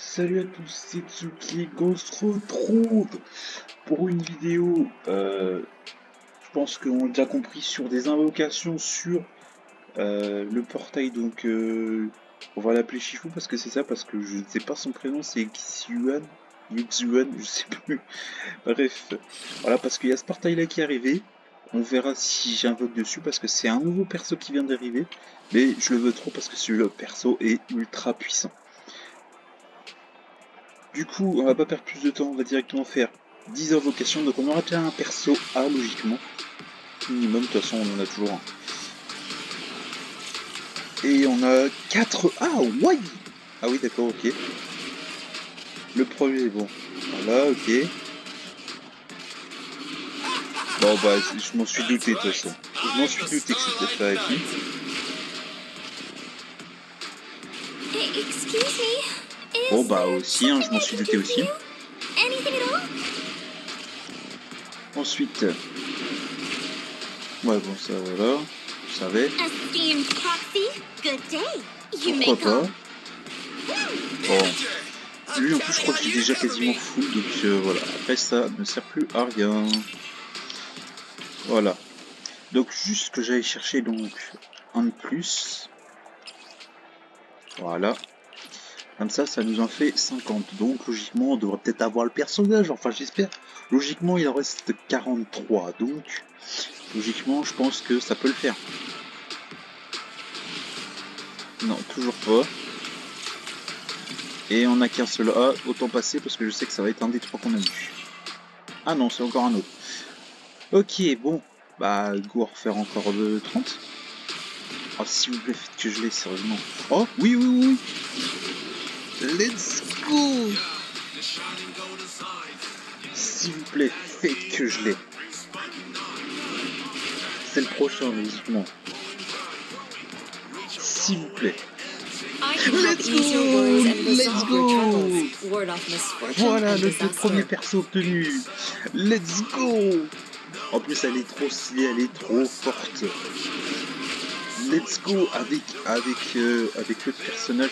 Salut à tous, c'est Tsuki, on se retrouve pour une vidéo, je pense qu'on a déjà compris, sur des invocations sur le portail, donc on va l'appeler Shifu parce que c'est ça, parce que je ne sais pas son prénom, c'est Xuan, Yuxuan, je sais plus, bref, voilà, parce qu'il y a ce portail là qui est arrivé, on verra si j'invoque dessus parce que c'est un nouveau perso qui vient d'arriver, mais je le veux trop parce que le perso est ultra puissant. Du coup, on va pas perdre plus de temps, on va directement faire 10 invocations, donc on aura déjà un perso A logiquement. Minimum, de toute façon on en a toujours un. Et on a 4 A, ouais. Ah oui d'accord, ok. Le premier, bon. Voilà, ok. Bon bah, je m'en suis douté de toute façon. Je m'en suis douté que c'était ça avec lui. Bon bah aussi, hein, je m'en suis douté aussi. Ensuite... Ouais bon ça voilà, je savais. Pourquoi pas. Bon. Lui en plus je crois que j'ai déjà quasiment full, donc voilà. Après ça ne sert plus à rien. Voilà. Donc juste que j'allais chercher donc un de plus. Voilà. Comme ça nous en fait 50. Donc logiquement on devrait peut-être avoir le personnage, enfin j'espère. Logiquement il en reste 43. Donc logiquement je pense que ça peut le faire. Non, toujours pas. Et on a qu'un seul A, autant passer parce que je sais que ça va être un des trois qu'on a vu. Ah non, c'est encore un autre. Ok, bon. Bah, go refaire encore de 30. Oh, s'il vous plaît, faites que je l'ai, sérieusement. Oh, oui, oui, oui. Let's go. S'il vous plaît, faites que je l'ai. C'est le prochain, logiquement. S'il vous plaît. Let's go! Let's go! Voilà, le premier perso obtenu. Let's go! En plus, elle est trop stylée, elle est trop forte. Let's go avec l'autre personnage.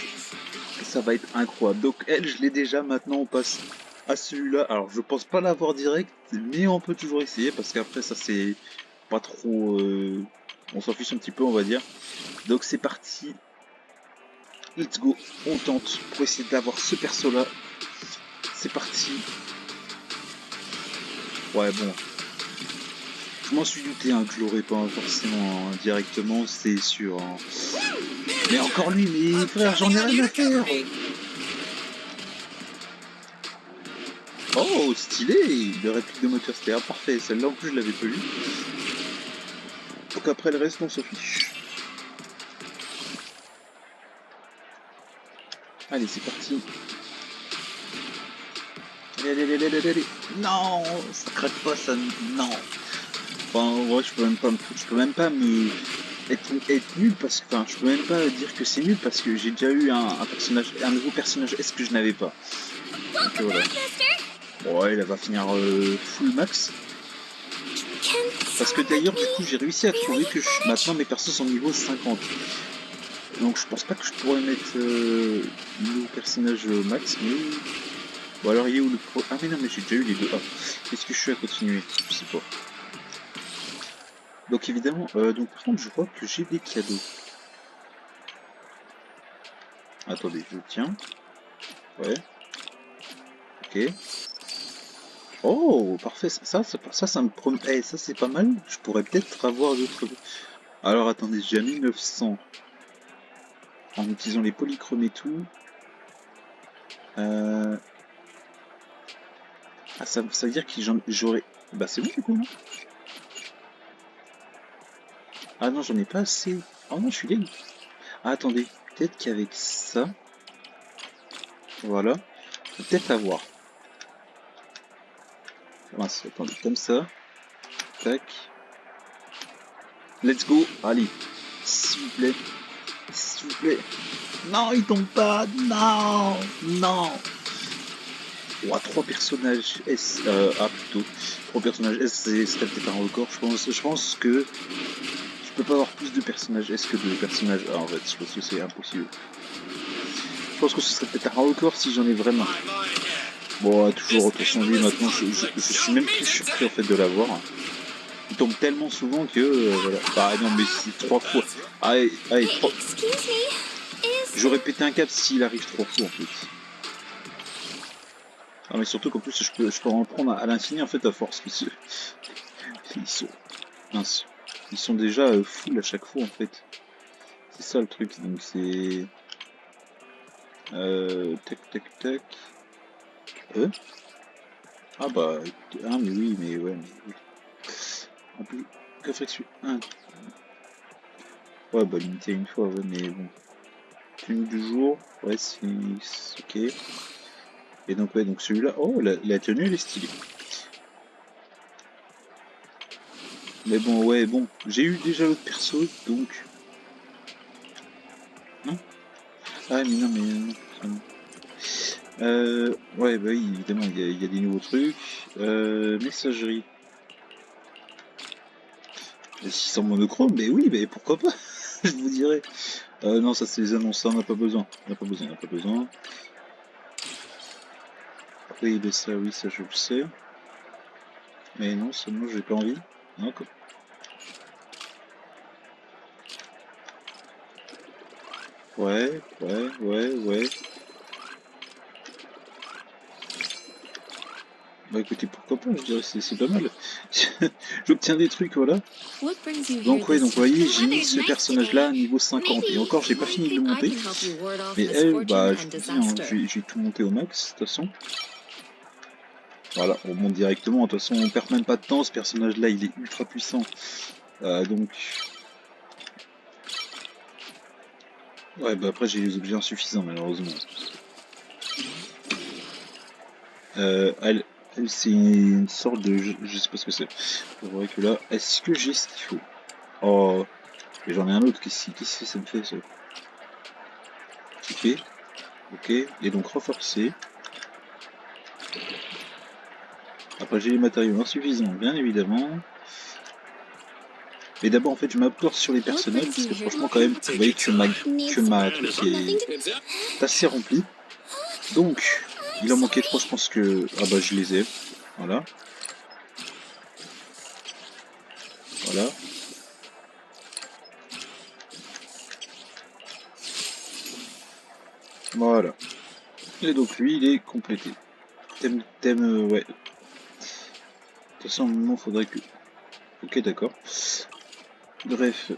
Ça va être incroyable. Donc elle, je l'ai déjà. Maintenant, on passe à celui-là. Alors, je pense pas l'avoir direct, mais on peut toujours essayer parce qu'après, ça c'est pas trop. On s'en fiche un petit peu, on va dire. Donc c'est parti. Let's go, on tente pour essayer d'avoir ce perso là. C'est parti. Ouais bon. Je m'en suis douté hein, que je l'aurais pas forcément directement, c'est sûr. Hein. Mais encore lui, mais frère, j'en ai rien à faire. Oh, stylé. Le réplique de moteur c'était parfait. Celle-là en plus je l'avais pas lu. Donc après le reste on s'en fiche. Allez c'est parti. Allez. Non, ça craque pas ça, non. Enfin ouais, je peux même pas me être nul parce que, enfin, je peux même pas dire que c'est nul parce que j'ai déjà eu un nouveau personnage S que je n'avais pas. Donc voilà. Ouais, elle va finir full max. Parce que d'ailleurs, du coup, j'ai réussi à trouver que maintenant mes persos sont niveau 50. Donc je pense pas que je pourrais mettre nouveau personnage max, mais... Bon alors il est où le pro... Ah mais non, mais j'ai déjà eu les deux. Ah, est-ce que je suis à continuer? Je sais pas. Donc évidemment, donc par contre je vois que j'ai des cadeaux. Attendez, je tiens. Ouais. Ok. Oh, parfait. Ça me promet. Eh, ça c'est pas mal. Je pourrais peut-être avoir d'autres. Alors attendez, j'ai mis 900 en utilisant les polychromes et tout. Ah, ça veut dire que j'aurais. Bah c'est bon du coup, non? Ah non, j'en ai pas assez. Oh non, je suis libre. Ah, attendez, peut-être qu'avec ça, voilà, peut-être avoir. Mince, attendez, comme ça. Tac. Let's go. Allez, s'il vous plaît. S'il vous plaît. Non, il tombe pas. Non. Non. Oh, 3 personnages S. Plutôt. 3 personnages S, c'est peut-être un record. Je pense que je peux pas avoir plus de personnages S que de personnages A en fait. Je pense que c'est impossible. pense que ce serait peut-être un record si j'en ai vraiment. Bon, toujours autant sans lui maintenant, je suis même plus surpris en fait de l'avoir. Il tombe tellement souvent que voilà. Bah non mais c'est 3 fois. Allez, allez, 3. J'aurais pété un câble s'il arrive 3 fois en fait. Ah mais surtout qu'en plus je peux en prendre à l'infini en fait à force. Parce que ils sont, mince, ils sont déjà full à chaque fois en fait. C'est ça le truc, donc c'est... tac tac tac. Ah bah... Ah mais oui, mais ouais, mais oui. En plus, coffret dessus. Ah. Ouais bah limité une fois, ouais, mais bon. Tenue du jour, ouais c'est... ok. Et donc ouais, donc celui-là... Oh, la tenue elle est stylée. Mais bon, ouais, bon. J'ai eu déjà l'autre perso, donc... Non. Ah mais non, mais non. Ouais, bah oui, évidemment, il y a des nouveaux trucs. Messagerie. 600 monochrome, mais oui, mais pourquoi pas. Je vous dirais. Non, ça c'est les annonces, ça on n'a pas besoin. On n'a pas besoin, on n'a pas besoin. Oui, mais ça, oui, ça je le sais. Mais non, seulement j'ai pas envie. Non, quoi. Ouais, ouais, ouais, ouais. Bah écoutez, pourquoi pas, je dirais, c'est pas mal. J'obtiens des trucs, voilà. Donc ouais, donc vous voyez, j'ai mis ce personnage-là à niveau 50. Et encore, j'ai pas fini de le monter. Mais elle, bah je vous dis, hein, j'ai tout monté au max, de toute façon. Voilà, on monte directement. De toute façon, on perd même pas de temps. Ce personnage-là, il est ultra puissant. Donc... Ouais, bah après, j'ai les objets insuffisants, malheureusement. Elle c'est une sorte de... Je sais pas ce que c'est. C'est vrai que là, est-ce que j'ai ce qu'il faut? Oh, et j'en ai un autre. Qu'est-ce que ça me fait, ça? Ok, ok. Et donc, renforcer. Après, j'ai les matériaux insuffisants, bien évidemment. Mais d'abord, en fait, je m'apporte sur les personnages, parce que franchement, quand même, vous voyez que ma truc est assez remplie. Donc, il en manquait 3, je pense que... Ah bah, je les ai. Voilà. Voilà. Voilà. Et donc, lui, il est complété. Ouais. De toute façon, à un moment, faudrait que... Ok, d'accord. Bref.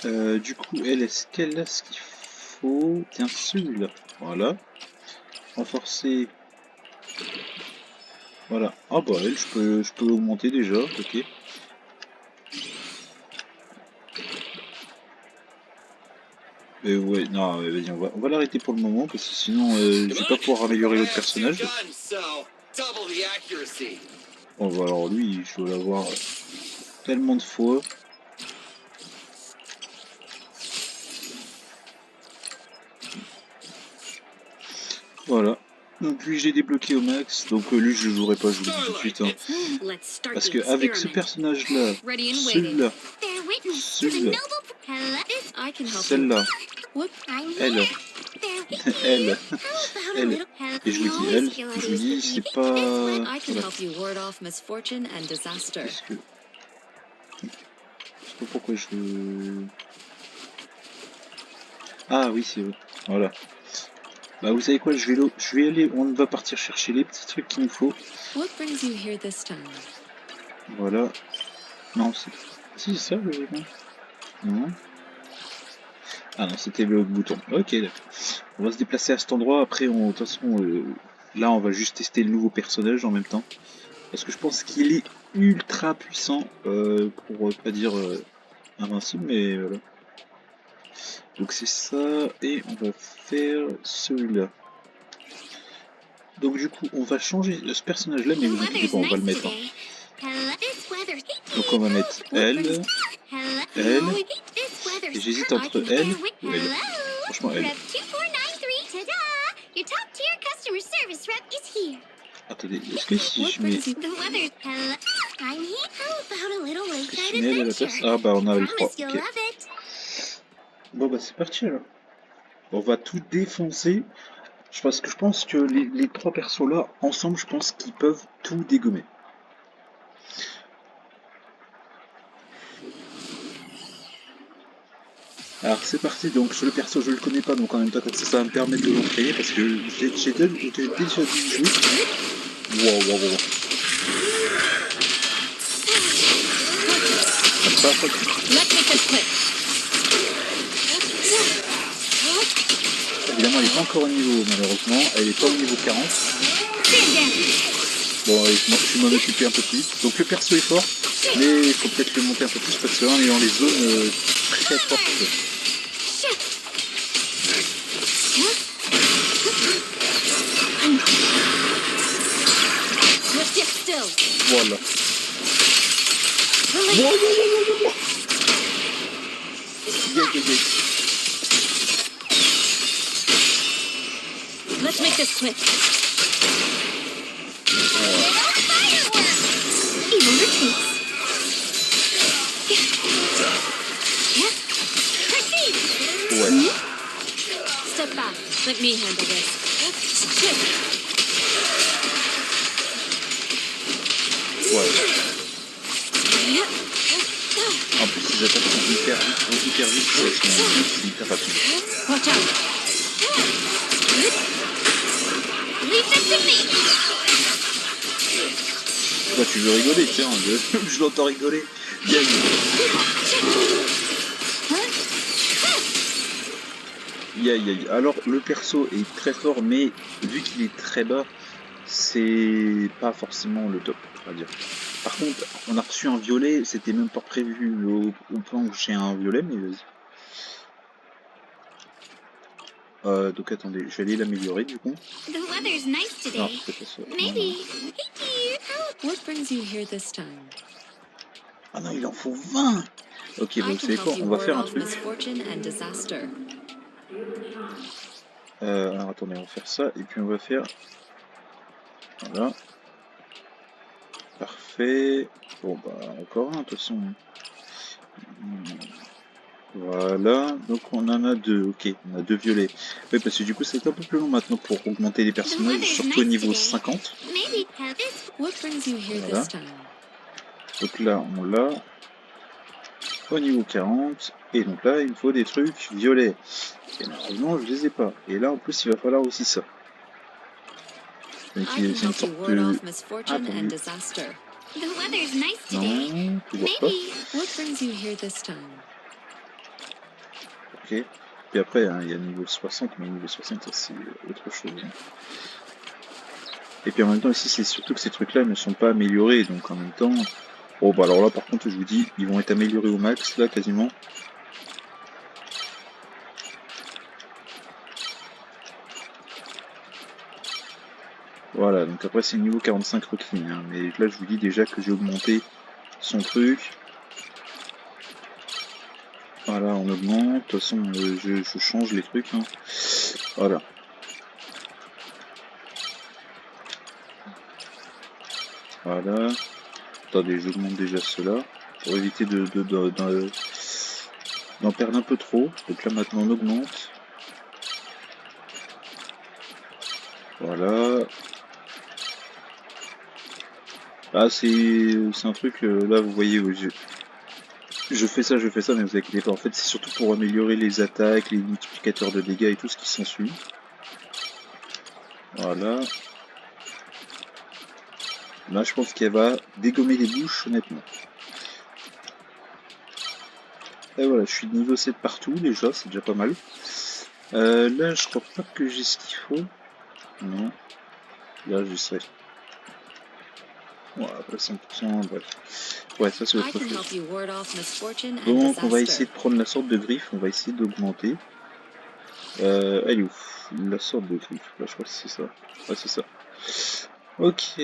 Du coup, elle, est-ce qu'elle a ce qu'il faut? Tiens, celui-là. Voilà. Renforcer. Voilà. Ah bah, elle, je peux augmenter déjà. Ok. Ouais, non, vas-y, on va l'arrêter pour le moment, parce que sinon, je vais pas pouvoir améliorer l'autre personnage. Bon, bah alors lui, je dois l'avoir tellement de fois. Voilà. Donc lui, j'ai débloqué au max, donc lui, je jouerai pas, je vous le dis tout de suite. Hein. Parce que avec ce personnage-là, celui-là, celui-là, celle-là, elle, elle, elle, et je vous dis elle, je vous dis, c'est pas... Voilà. Parce que... Je sais pas pourquoi je... Ah oui, c'est vrai. Voilà. Bah vous savez quoi, je vais aller, on va partir chercher les petits trucs qu'il nous faut. Voilà. Non, c'est... Si, c'est ça le bouton. Non. Ah non, c'était le bouton. Ok, d'accord. On va se déplacer à cet endroit, après, de toute façon, là, on va juste tester le nouveau personnage en même temps. Parce que je pense qu'il est ultra puissant, pour pas dire invincible, mais voilà. Donc c'est ça, et on va faire celui-là. Donc du coup, on va changer ce personnage-là, mais vous inquiétez pas, on va le mettre. Hein. Donc on va mettre elle, et j'hésite entre elle ou elle. Franchement, elle. Attendez, est-ce que si je mets... Est-ce que si je mets elle à la place... Ah bah on a les 3, ok. Bon bah c'est parti alors. On va tout défoncer. Parce que je pense que les trois persos là, ensemble, je pense qu'ils peuvent tout dégommer. Alors c'est parti, donc le perso je le connais pas, donc en même temps comme ça va me permettre de l'entraîner parce que j'ai déjà dû jouer. Wow, wow, wow. Évidemment elle n'est pas encore au niveau malheureusement, elle n'est pas au niveau 40. Bon allez, je vais m'en occuper un peu plus. Donc le perso est fort, mais il faut peut-être le monter un peu plus parce que là on est dans les zones très fortes. Voilà. Let's make this quick. Evil retreats. Ouais. Step back. Let me handle this. Ouais. En plus, les attaques sont hyper vite, c'est hyper rapide. Watch out. Leave that to me. Toi, tu veux rigoler, tiens, je l'entends rigoler. Gagne. Aïe. Alors, le perso est très fort, mais vu qu'il est très bas, c'est pas forcément le top, on va dire. Par contre, on a reçu un violet, c'était même pas prévu au plan où j'ai un violet, mais vas-y. Donc attendez, je vais aller l'améliorer du coup. The weather's nice today. Non, c'est pas ça. Maybe. Hey dear. What brings you here this time? Ah non, il en faut 20. Ok, bon, vous savez quoi, on va faire un truc. Alors attendez, on va faire ça, et puis on va faire... Voilà. Parfait. Bon bah, encore un, de toute façon. Voilà, donc on en a deux, ok, on a deux violets. Oui, parce que du coup c'est un peu plus long maintenant pour augmenter les personnages, surtout au niveau 50. Voilà. Donc là, on l'a au niveau 40, et donc là, il me faut des trucs violets. Et malheureusement, je les ai pas. Et là, en plus, il va falloir aussi ça. Donc c'est une sorte de... Ah, attendez. Non, toujours pas. Ok. Puis après, hein, il y a niveau 60, mais niveau 60, c'est autre chose. Hein. Et puis en même temps, ici, c'est surtout que ces trucs-là ne sont pas améliorés. Donc en même temps... Bon, bah alors là, par contre, je vous dis, ils vont être améliorés au max, là, quasiment. Voilà, donc après, c'est niveau 45 requis. Hein, mais là, je vous dis déjà que j'ai augmenté son truc. Voilà, on augmente. De toute façon, je change les trucs. Hein. Voilà. Voilà. Attendez, j'augmente déjà cela pour éviter d'en perdre un peu trop. Donc là, maintenant, on augmente. Voilà. Ah, c'est un truc, là, vous voyez, je fais ça, mais vous inquiétez pas. En fait, c'est surtout pour améliorer les attaques, les multiplicateurs de dégâts et tout ce qui s'ensuit. Voilà. Là, je pense qu'elle va dégommer les bouches, honnêtement. Et voilà, je suis niveau 7 partout, déjà, c'est déjà pas mal. Là, je crois pas que j'ai ce qu'il faut. Non. Là, je sais. Voilà, pas 100%, bref. Ouais, ça c'est autre chose. Donc, on va essayer de prendre la sorte de griffe, on va essayer d'augmenter. Elle est où? La sorte de griffe, là, je crois que c'est ça. Ouais, c'est ça. Ok.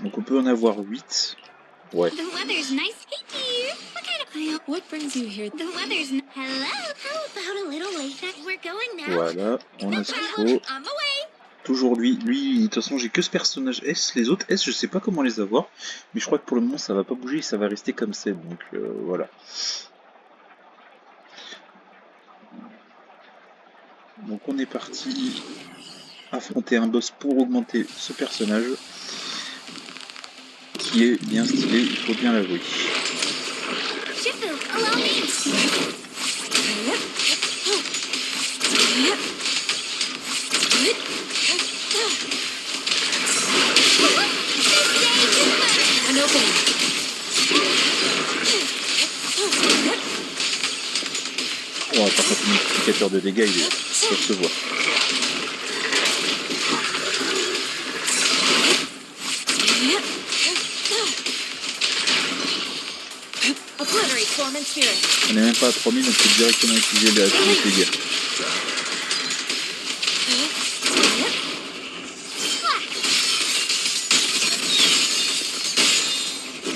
Donc, on peut en avoir 8. Ouais. Voilà, on a ce qu'il faut. Toujours lui, de toute façon j'ai que ce personnage S, les autres S je sais pas comment les avoir, mais je crois que pour le moment ça va pas bouger, ça va rester comme c'est, donc voilà. Donc on est parti. affronter un boss pour augmenter ce personnage qui est bien stylé, il faut bien l'avouer. Shifu, allow me. An opening. Oh, par contre, le multiplicateur de dégâts, ça se voit. Obliterate form and spirit. On n'est même pas à 3000, on peut directement utiliser les dégâts.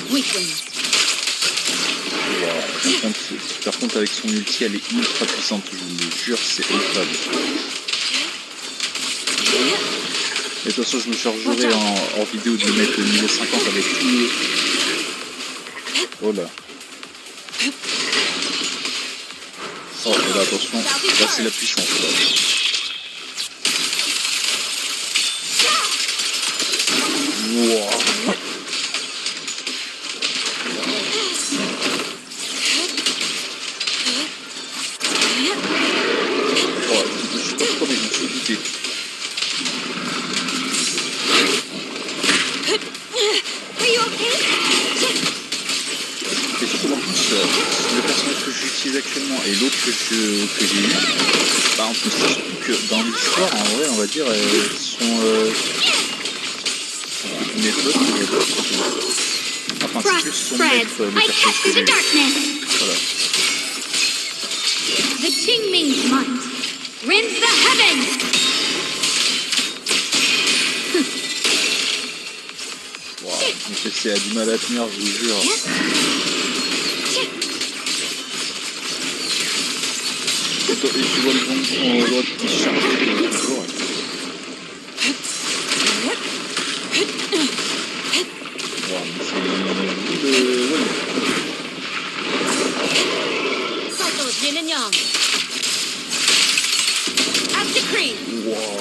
Weakling. Wow. Par contre, avec son ulti, elle est ultra puissante, je vous le jure, c'est incroyable. Et de toute façon, je me chargerai en vidéo de le mettre au niveau 50 avec tout le... Oh là. Oh là, attention, là c'est la puissance. Là. Wow. Oh, je sais pas pourquoi, mais je me suis douté. Are you okay? Et surtout en plus, le personnage que j'utilise actuellement et l'autre que j'ai eu, bah en plus c'est surtout que dans l'histoire, en vrai, on va dire, elles sont méthodes. Enfin, c'est plus son maître, le personnage que j'ai eu. Voilà. The Qingming's might rends the heavens. Wow, mon PC a du mal à tenir, je vous jure. Et tu vois le bon droit qui se charge toujours. Wow, mais c'est le... Ouais. Cycle of yin and yang. As decreed. Wow.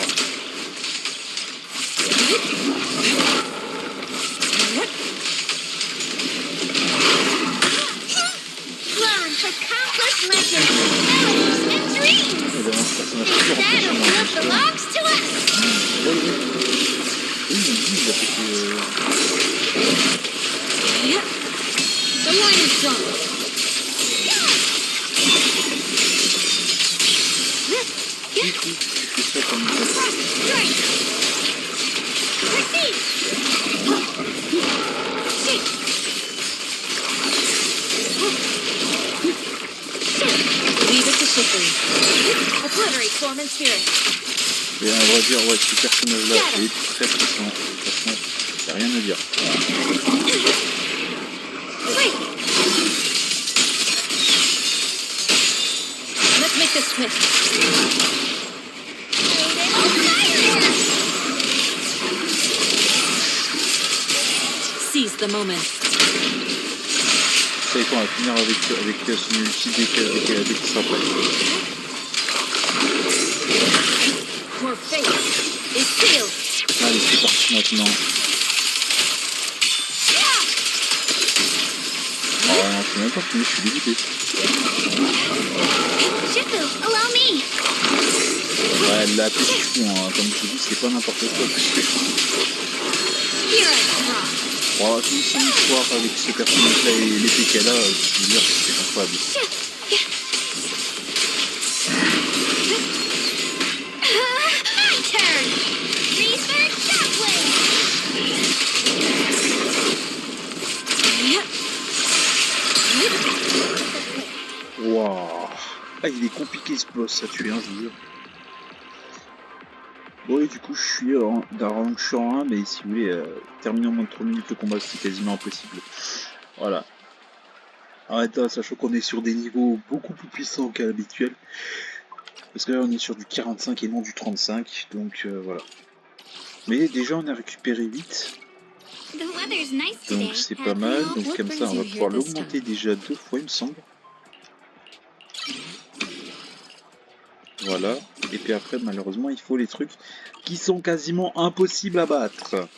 Learn for countless legends, melodies, and dreams. That of what belongs to us. The line is drawn. Strength. Proceed. Leave it to Shifu. Obliterate form and spirit. Et on va dire, ouais, ce personnage-là est très puissant. De toute façon, il n'y a rien à dire. Wait. Let's make this quick. Seize the moment. Ça y est, on va finir avec son ulti dès qu'il sera prêt. Your fate is sealed. Allez, c'est parti maintenant. Oh non, je suis même pas fini, je suis dégoûté. Shifu, allow me. Ouais, elle l'a appelé Shifu, hein. Comme je vous dis, c'est pas n'importe quoi. Here I come. Bon, c'est une histoire avec ce personnage-là et l'effet qu'elle a, je veux dire, c'est incroyable. My turn. Research Shockwave. Waouh. Ah, il est compliqué ce boss à tuer, hein, je vous jure. Bon, et du coup, je suis en 1, mais si vous voulez terminer en moins de 3 minutes le combat, c'est quasiment impossible. Voilà. Arrête là, sachant qu'on est sur des niveaux beaucoup plus puissants qu'à l'habituel. Parce que là, on est sur du 45 et non du 35, donc voilà. Mais déjà, on a récupéré 8. Donc c'est pas mal, donc comme ça, on va pouvoir l'augmenter déjà 2 fois, il me semble. Voilà. et puis après malheureusement il faut les trucs qui sont quasiment impossibles à battre.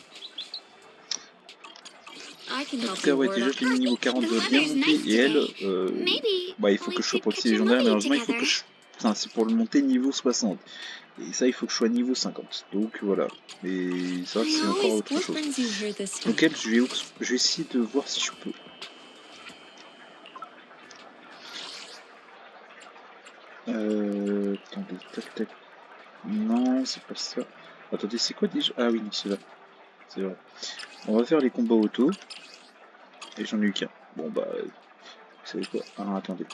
En tout cas ouais, déjà je l'ai mis niveau 40 bien monté, et elle, bah il faut que je sois proxy légendaire, malheureusement il faut que je... Enfin c'est pour le monter niveau 60. Et ça il faut que je sois niveau 50. Donc voilà. Et ça c'est encore autre chose. Donc elle, je vais essayer de voir si je peux. Attendez, tac tac. Non, c'est pas ça. Attendez, c'est quoi déjà? Ah oui, c'est là. C'est vrai. On va faire les combats auto. Et j'en ai eu qu'un. Bon bah, vous savez quoi? Ah, attendez.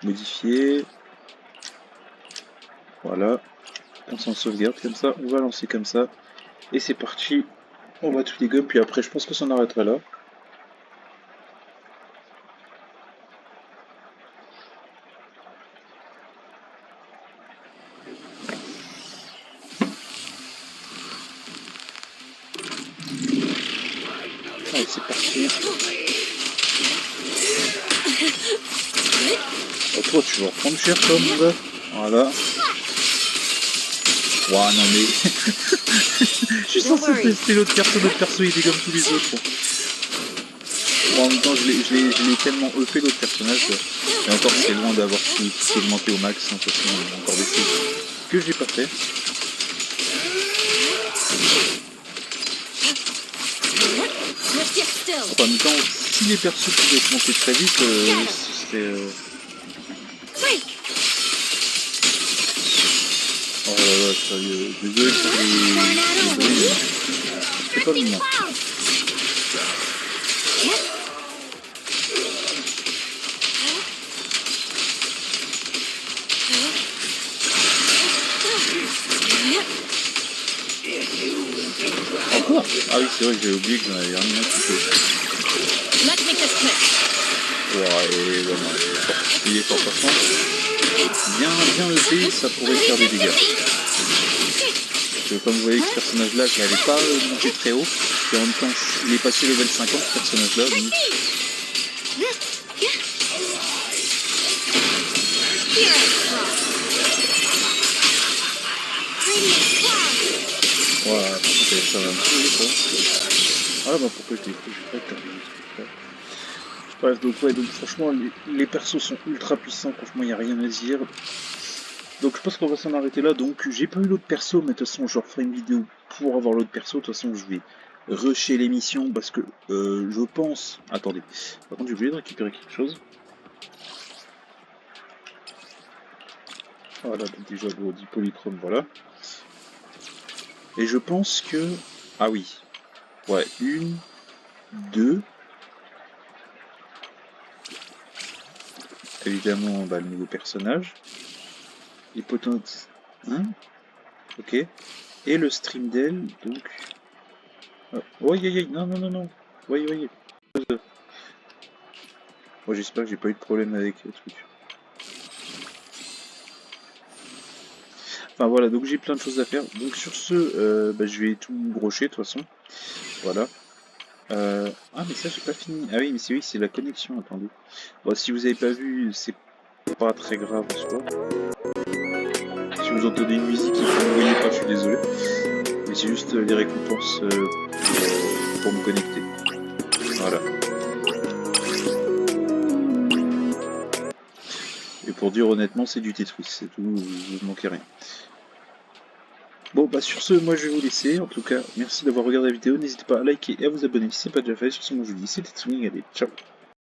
Modifier. Voilà. On s'en sauvegarde comme ça. On va lancer comme ça. Et c'est parti. On va tous les gommes. Puis après, je pense que ça en arrêtera là. Allez, c'est parti. Oh, toi, tu vas reprendre cher, toi, mon gars. Voilà. Ouah, non, mais. Je suis censé tester l'autre perso, il est comme tous les autres. Bon, en même temps, je l'ai tellement fait l'autre personnage. Et encore, c'est loin d'avoir tout augmenté au max. De toute façon, il y a encore des choses que j'ai pas fait. En même temps, si les persos pouvaient augmenter très vite, ce serait. Oh là là, sérieux, désolé pour les... C'est pas mignon. Encore? Ah oui, c'est vrai que j'avais oublié que j'en avais rien un petit peu. Ouais, et vraiment, il est fort façon. Bien EP, ça pourrait faire des dégâts. Parce que comme vous voyez, ce personnage-là, je n'avais pas monté très haut. Et en même temps, il est passé level 50, ce personnage-là. Donc... Voilà, par contre, ça va un peu vite, quoi. Ah bah pourquoi je l'ai pris, je vais pas terminer. Bref, donc franchement, les persos sont ultra puissants, franchement, il n'y a rien à dire. Donc je pense qu'on va s'en arrêter là. Donc j'ai pas eu l'autre perso, mais de toute façon je referai une vidéo pour avoir l'autre perso. De toute façon je vais rusher l'émission parce que je pense... Attendez, par contre j'ai oublié de récupérer quelque chose. Voilà, donc déjà le dit polychrome, voilà. Et je pense que... Ah oui. Ouais, 1, 2... Évidemment, bah, le nouveau personnage. Les potentes... Hein? Ok. Et le stream d'elle, donc... Oh, aïe, non, voyez. Moi j'espère que j'ai pas eu de problème avec le truc. Enfin voilà, donc j'ai plein de choses à faire. Donc sur ce, bah, je vais tout brocher de toute façon. Voilà. Ah mais ça j'ai pas fini. Ah oui, mais oui, c'est la connexion, attendez. Bon, si vous avez pas vu, c'est pas très grave en soi. Si vous entendez une musique et que vous ne voyez pas, je suis désolé. Mais c'est juste les récompenses pour me connecter. Voilà. Et pour dire honnêtement, c'est du Tetris, c'est tout, vous ne manquez rien. Bon bah sur ce, moi je vais vous laisser. En tout cas, merci d'avoir regardé la vidéo. N'hésitez pas à liker et à vous abonner si ce n'est pas déjà fait. Sur ce, moi je vous dis c'était Swing, allez, ciao.